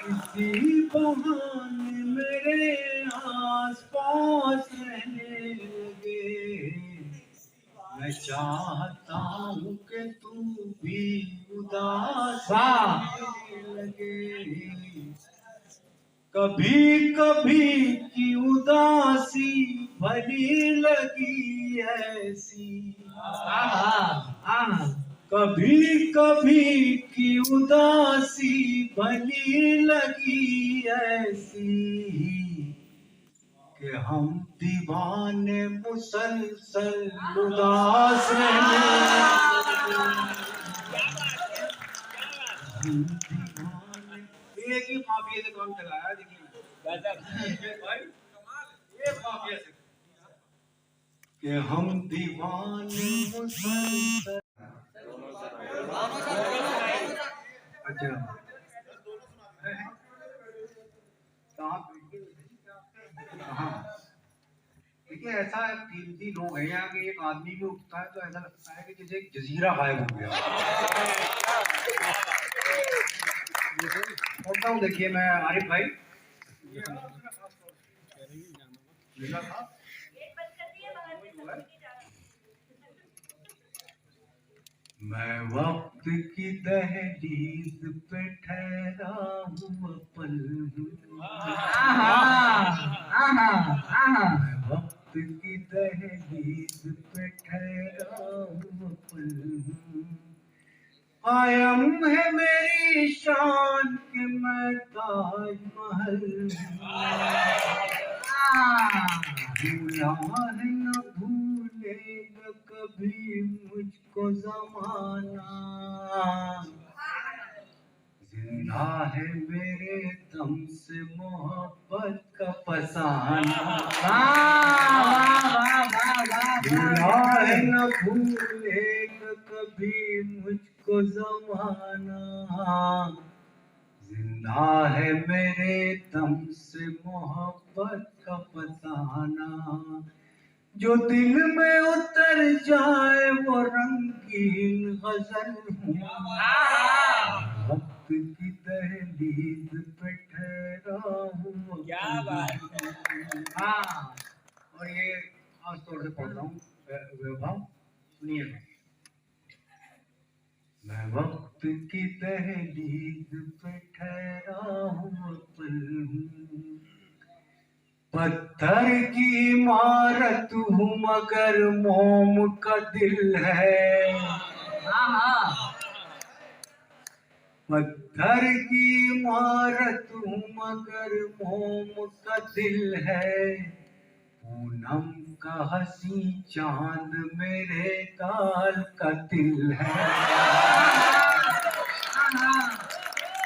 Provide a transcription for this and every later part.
इसी बहाने मेरे आस पास रहने लगे। मैं चाहता हूँ कि तू भी उदास रहने लगे। कभी कभी की उदासी भली लगी ऐसी। कभी कभी की उदासी भली लगी ऐसी कि हम दीवाने मुसलसल उदास रहने एक ही माफिया से काम चलाया। देखिए भाई ये माफिया से कि हम दीवाने मुसलसल। अच्छा हाँ देखिए ऐसा कीमती लोग हैं यहाँ के। एक आदमी भी उठता है तो ऐसा लगता है कि जैसे एक जजीरा गायब हो गया। बोलता हूँ देखिए मैं आरिफ भाई मैं वक्त की दहलीज पे ठहरा हुआ पल हूँ। मैं वक्त की दहलीज पे ठहरा हुआ पल हूँ। कायम है मेरी शान के मैं ताजमहल भूला है न भूलेगा कभी मुझको जमाना। जिंदा है मेरे दम से मोहब्बत का फसाना। भूला है न भूलेगा कभी मुझको जमाना। जिंदा है मेरे दम से मोहब्बत का फसाना। जो दिल में उतर जाए वो रंगीन गजल हूँ। वक्त की दहलीज पे ठहरा हूँ। क्या बात है। और ये खास तौर से पढ़ रहा हूँ वैभव सुनिए। मैं वक्त की दहलीज पे ठहरा हूँ पल हूँ। पत्थर की इमारत हूँ मगर मोम का दिल है। पत्थर की इमारत हूँ मगर मोम का दिल है। पूनम का हंसी चांद मेरे गाल का दिल है।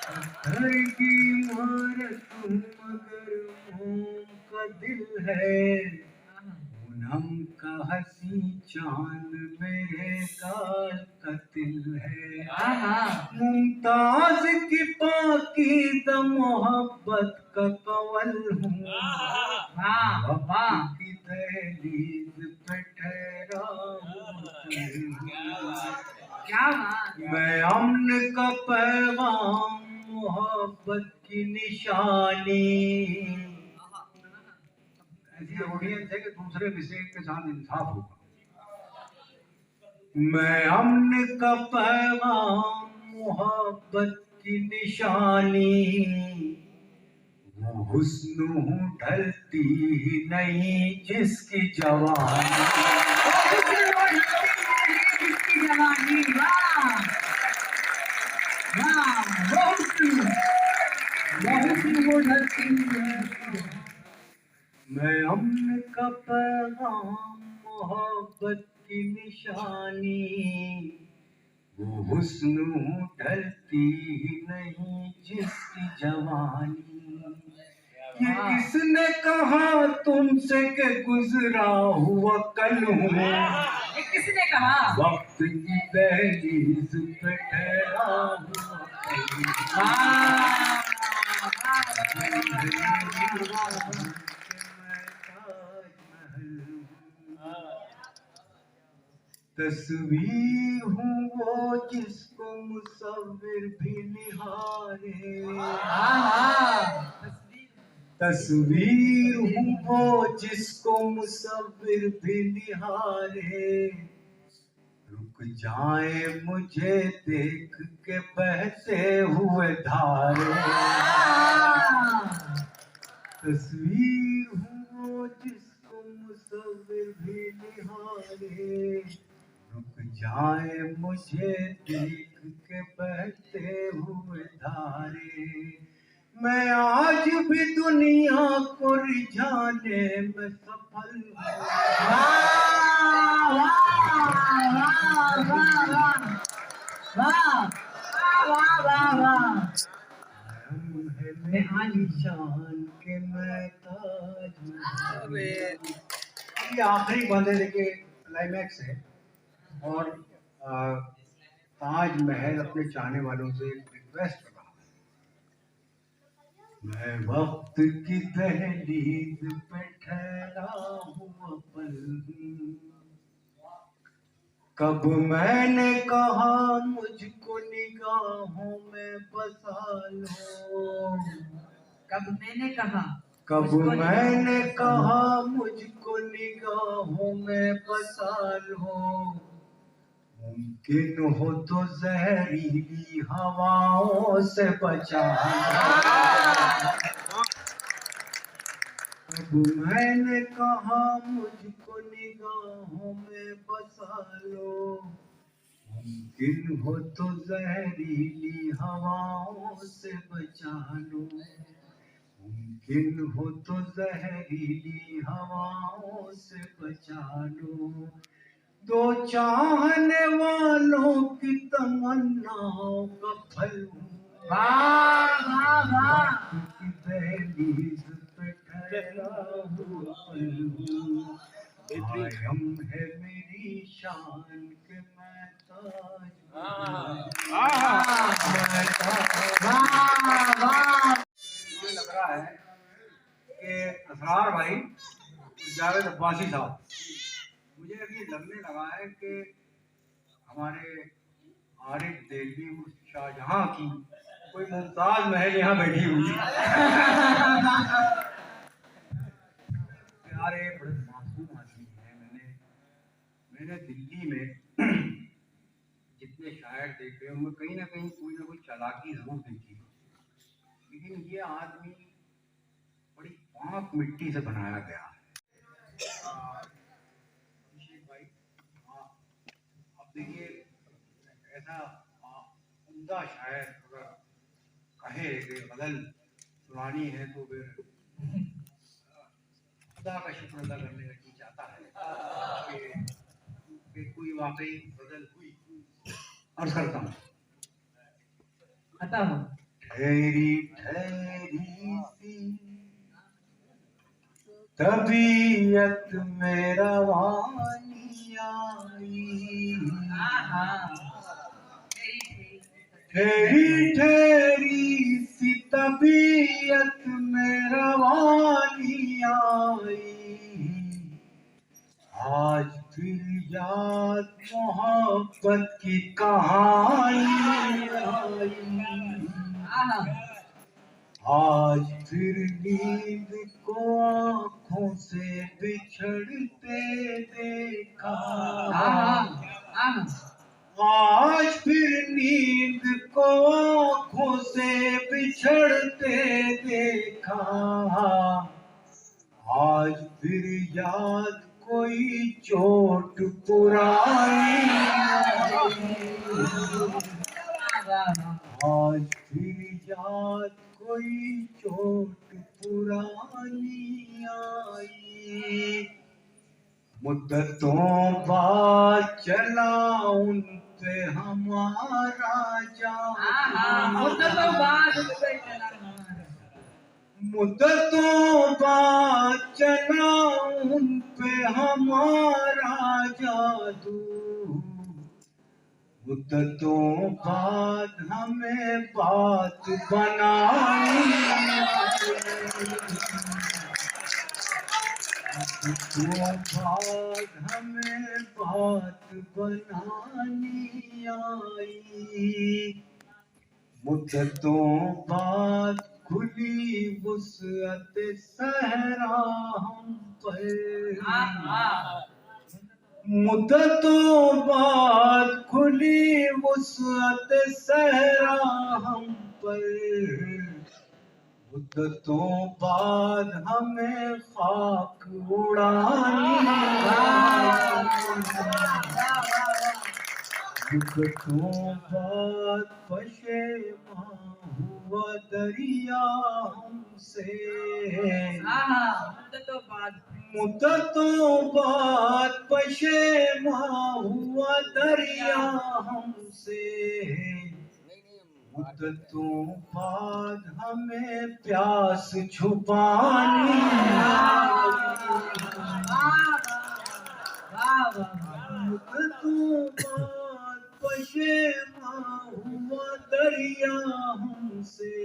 पत्थर की इमारत हूँ मगर मोम का दिल है। पूनम का हंसी चांद मेरे गाल का दिल है। मुमताज की पाकीज़ा मोहब्बत का कवल हूँ। वक्त की दहलीज पे ठहरा हूँ। मैं अमन का पैगाम मोहब्बत की निशानी। ऐसी ऑडियंस है कि दूसरे विषय के साथ इंसाफ होगा। मैं अमन का पैगाम मोहब्बत की निशानी। वो हुस्न हूँ ढलती ही नहीं जिसकी जवानी। मैं अमन का पैगाम मोहब्बत की निशानी। वो हुस्न हूँ ढलती ही नहीं जिसकी जवानी। ये किसने कहा तुमसे के गुजरा हुआ कल हूँ। ये किसने कहा। वक्त की दहलीज पे ठहरा हुआ तस्वीर हूँ वो जिसको मुसव्विर भी निहारे। तस्वीर हूँ वो जिसको मुसव्विर भी निहारे। रुक जाए मुझे देख के बहते हुए धारे। तस्वीर हूँ वो जिसको मुसव्विर भी निहारे। रुक जाए मुझे देख के बहते हुए धारे। मैं आज भी दुनिया को रिझाने में सफल हूँ। है मेरी शान के मैं ताज हूँ। ये आखिरी बंदे के क्लाइमैक्स है और ताजमहल अपने चाहने वालों से रिक्वेस्ट कर रहा है। मैं वक्त की दहलीज पे ठहरा हुआ पल हूँ। कब मैंने कहा मुझको निगाहों में बसा लो। कब मैंने कहा मुझको निगाहों में बसा लो। मुमकिन हो तो जहरीली हवाओं से बचा लो। कब मैंने कहा मुझको निगाहों में बसा लो। मुमकिन हो तो जहरीली हवाओं से बचा लो। मुमकिन हो तो जहरीली हवाओं से बचा लो। दो चाहने वालों की तमन्नाओं का फल हूँ। की दहलीज पे ठहरा हुआ पल हूँ। कायम है मेरी शान के मैं ताज मुझे लग रहा है कि असरार भाई जावेद अब्बासी साहब, मुझे अभी लगने लगा है कि हमारे आरिफ देलवी उस शाहजहां की कोई मुमताज महल यहाँ बैठी हुई है। प्यारे बड़े मासूम आदमी हैं। मैंने दिल्ली में जितने शायर देखे उनमें कहीं ना कोई चालाकी जरूर देखी, लेकिन ये आदमी बड़ी पाक मिट्टी से बनाया गया है। भाई अब देखिए, ऐसा उम्दा शायर अगर कहे कि गजल सुनानी है तो फिर खुदा का शुक्र अदा करने का जी चाहता है कि कोई वाकई गजल हुई। अर्ज करता हूँ। ठहरी ठहरी सी तबीयत में रवानी आई। ठहरी ठहरी सी तबीयत में रवानी आई। आज फिर याद मोहब्बत की कहानी आई। आज फिर नींद को आँखों से बिछड़ते देखा। आज फिर नींद को आँखों से बिछड़ते देखा। आज फिर याद कोई चोट पुरानी आज फिर याद कोई चोट पुरानी आई। मुद्दतों बाद चला उन पे हमारा जादू। मुद्दतों बाद चला उन पे हमारा जादू। मुद्दतों बाद हमें बात बनानी। मुद्दतों बाद हमें बात बनानी आई। मुद्दतों बाद खुली वुसअत सहरा हम पर। मुद्दतों बाद खुली वुसअत सहरा हम पर। मुद्दतों बाद हमें खाक उड़ानी मुद्दतों बाद पशेमा हुआ दरिया हमसे। मुद्दतों बाद पशेमा हुआ दरिया हमसे। मुद्दतों बाद हमें प्यास छुपानी मुद्दतों बाद पशेमा हुआ दरिया हमसे।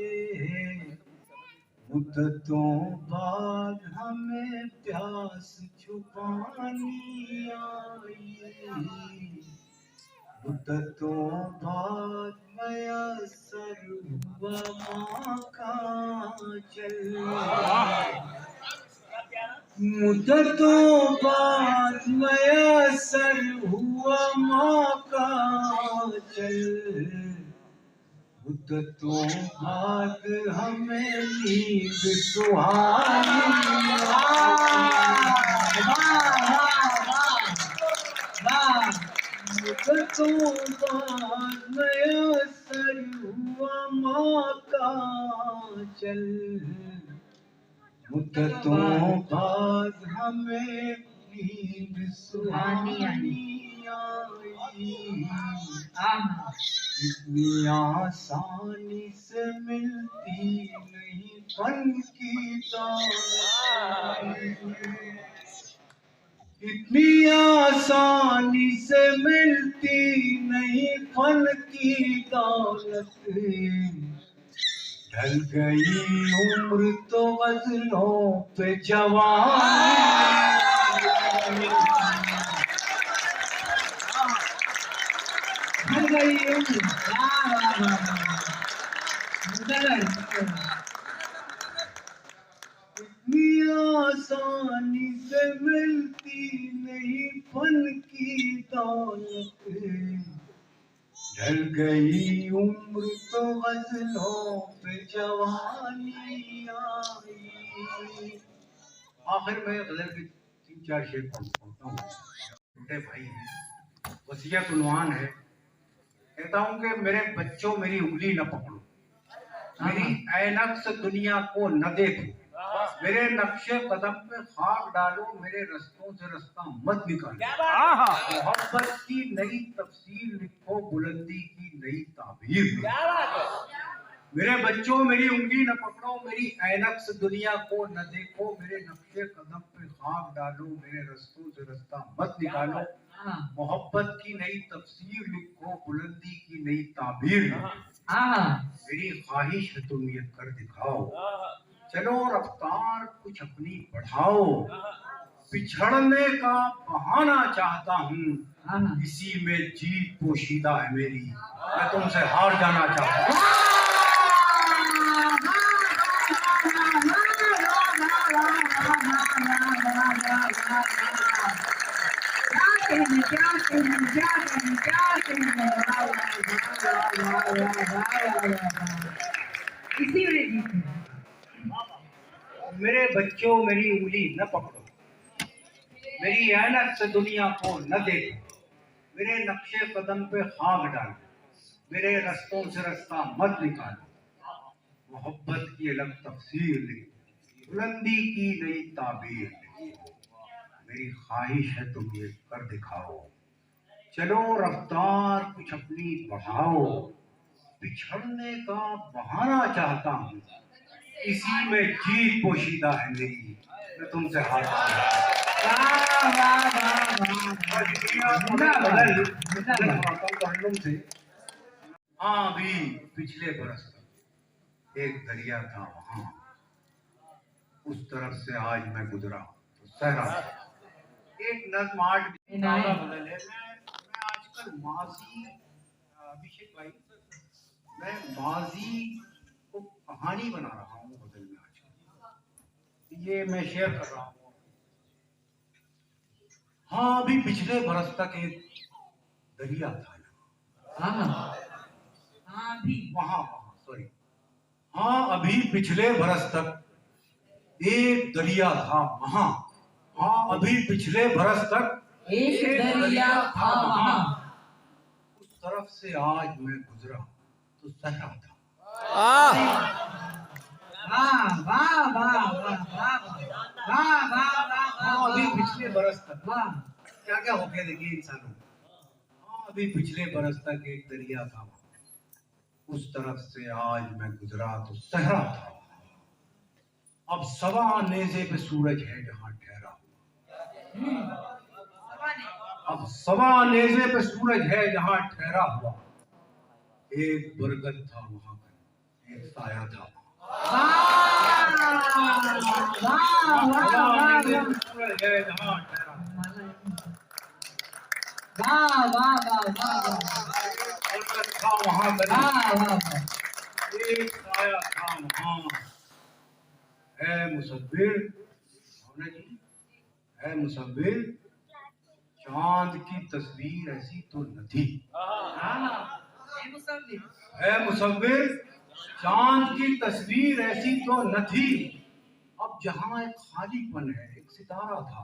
मुद्दतों बाद हमें प्यास छुपानी आई। मुद्दतों बाद मयस्सर हुआ माँ का चल। मुद्दतों बाद मयस्सर हुआ माँ का चल। मुद्दतों बाद हमें नींद सुहानी मुद्दतों बाद मयस्सर हुआ माँ का चल। मुद्दतों बाद हमें नींद सुहानी आई। इतनी आसानी से मिलती नहीं फन की दौलत। इतनी आसानी से मिलती नहीं फन की दौलत। ढल गई उम्र तो गज़लों पे जवानी। ढल गई उम्र इतनी आसानी से मिलती नहीं फन की दौलत। ढल गई उम्र तो गज़लों पे जवानी आई। आखिर में गज़ल के 3-4 शेर पढ़ता हूँ। छोटे भाई हैं, वसीयत उन्वान है। कहता हूँ कि मेरे बच्चों मेरी उंगली न पकड़ो, मेरी ऐनक से दुनिया को न देखो, मेरे नक्शे कदम पे खाक डालो, मेरे रस्तों से रास्ता मत निकालो। मोहब्बत की नई तफसीर लिखो, बुलंदी की नई ताबीर लिखो। मेरे बच्चों मेरी उंगली न पकड़ो, मेरी ऐनक से दुनिया को न देखो, मेरे नक्शे कदम पे खाक डालो, मेरे रस्तों से रास्ता मत निकालो। मोहब्बत की नई तफसीर लिखो, बुलंदी की नई ताबीर लिखो। मेरी ख्वाहिश है तुम ये कर दिखाओ, चलो रफ्तार कुछ अपनी बढ़ाओ। पिछड़ने का बहाना चाहता हूँ, इसी में जीत पोशीदा है मेरी, मैं तुमसे हार जाना चाहता हूँ। मेरे बच्चों मेरी उंगली न पकड़ो, मेरी ऐनक से दुनिया को न देखो, मेरे नक्शे कदम पे खाक डालो, मेरे रस्तों से रास्ता मत निकालो। मोहब्बत की अलग तफसीर लिखो, बुलंदी की नई ताबीर लिखो। मेरी ख्वाहिश है तुम ये कर दिखाओ, चलो रफ्तार कुछ अपनी बढ़ाओ। पिछड़ने का बहाना चाहता हूँ, इसी में जीत पोशीदा है मेरी, मैं तुमसे हार से। हाँ भी पिछले बरस तक एक दरिया था वहां, उस तरफ से आज मैं गुजरा तो सहरा। एक नज्म आर्ट बदल है। मैं माजी अभिषेक भाई, मैं माजी को कहानी बना रहा हूँ गजल में आज। ये मैं शेयर कर रहा हूँ। हाँ, अभी पिछले बरस तक एक दरिया था यहाँ। हाँ हाँ भी वहाँ वहाँ सॉरी, हाँ अभी पिछले बरस तक एक दरिया था वहाँ। हाँ अभी पिछले बरस तक एक दरिया था वहाँ। उस तरफ से आज मैं गुजरा तो सहरा था। वाह वाह वाह वाह वाह वाह वाह वाह हाँ अभी पिछले बरस तक वाह। क्या क्या हो गया देखिए इंसानों को। हाँ अभी पिछले बरस तक एक दरिया था, उस तरफ से आज मैं गुजरा तो सहरा था। अब सवा नेज़े पे सूरज है जहाँ ठहरा हुआ। अब सवा नेज़े पे सूरज है जहाँ ठहरा हुआ। एक बरगद था वहां पर, एक साया था सवा नेज़े पे सूरज है जहाँ ठहरा बरगद था वहां पर, एक साया था वहां। है मुसव्विर भावना जी, है मुसव्विर, चांद की तस्वीर ऐसी तो न थी। है मुसव्विर, चांद की तस्वीर ऐसी तो न थी। अब जहां एक खालीपन है एक सितारा था।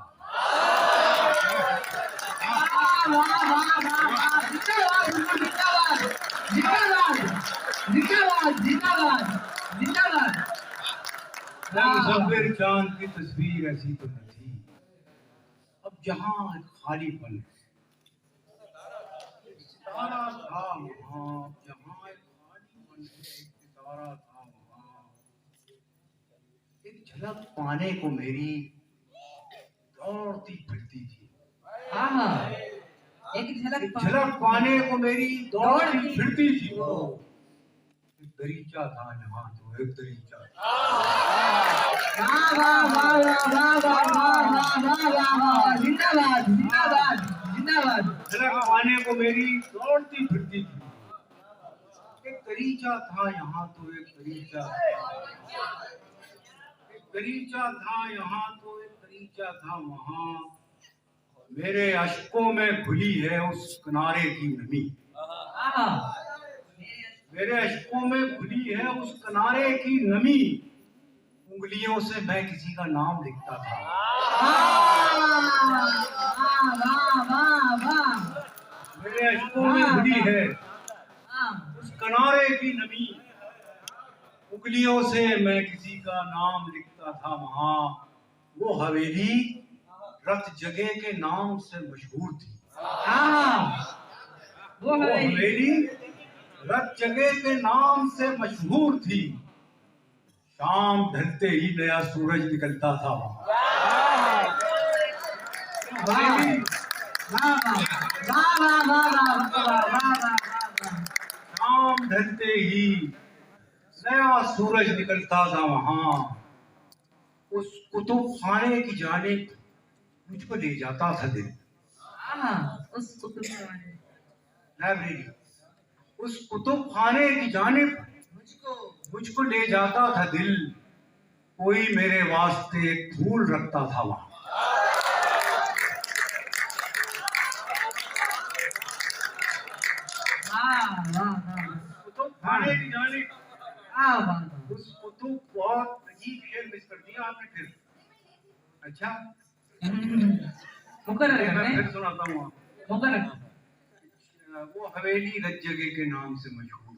है मुसव्विर, चांद की तस्वीर ऐसी तो न थी। अब जहां एक खालीपन है सितारा था वहां। जहां एक खालीपन है एक सितारा था वहां। एक झलक पाने को मेरी दौड़ती फिरती थी। एक झलक एक झलक पाने को मेरी दौड़ती फिरती थी वो। एक दरीचा था यहाँ तो एक दरीचा जिंदाबाद जिंदाबाद जिंदाबाद। झलक पाने को मेरी दौड़ती फिरती थी। एक दरीचा था यहाँ तो एक दरीचा, एक दरीचा था यहाँ तो एक दरीचा था वहाँ। मेरे अश्कों में घुली है उस किनारे की नमी। मेरे अश्कों में घुली है उस किनारे की नमी। उंगलियों से मैं किसी का नाम लिखता था। मेरे अश्कों में घुली है उस किनारे की नमी। उंगलियों से मैं किसी का नाम लिखता था वहां। वो हवेली रत जगह के नाम से मशहूर थी। वो हवेली रत जगह के नाम से मशहूर थी। शाम ढलते ही नया सूरज निकलता था वहां। शाम ढलते ही नया सूरज निकलता था वहां। उस कुतुब खाने की जानिब मुझको ले जाता था दिल। लाइब्रेरी उस कुतुब खाने की जानिब मुझको ले जाता था दिल। कोई मेरे वास्ते एक फूल रखता था वहां। कुतुब खाने की जानिब उस कुतुब, बहुत अजीब शेर मिस कर दिया आपने फिर। अच्छा मैं फिर सुनाता हूँ आपको। वो हवेली रत जगह के नाम से मशहूर।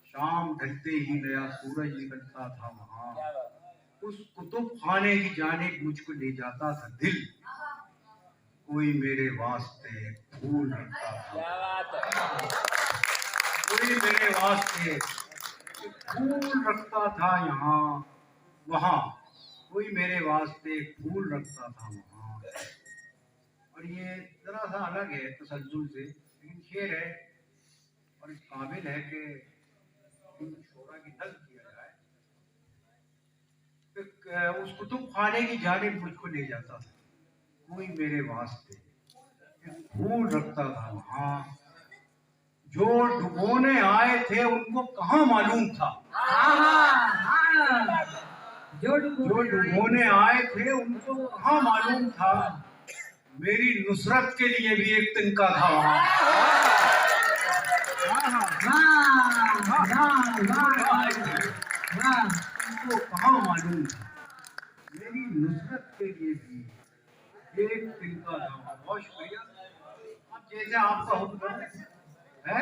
शाम ढलते ही नया सूरज निकलता था वहां। उस कुतुब खाने की जानिब मुझको ले जाता था दिल। कोई मेरे वास्ते फूल रखता था। कोई मेरे वास्ते फूल रखता था यहाँ वहां। कोई मेरे वास्ते फूल रखता था वहां। और ये जरा सा अलग है तसल्जुल से, लेकिन शेर है और इस काबिल है कि शोरा की नज़्म किया जाए। उस कुतुब खाने की जानिब मुझको ले जाता था। कोई मेरे वास्ते फूल रखता था वहां। जो डुबोने आए थे उनको कहाँ मालूम था, जो जो डुबोने आए थे उनको कहाँ मालूम था मेरी नुसरत के लिए भी एक तिनका था वहां। उनको कहाँ मालूम था मेरी नुसरत के लिए भी एक तिनका था। बहुत शुक्रिया। अब जैसे आपका हुक्म है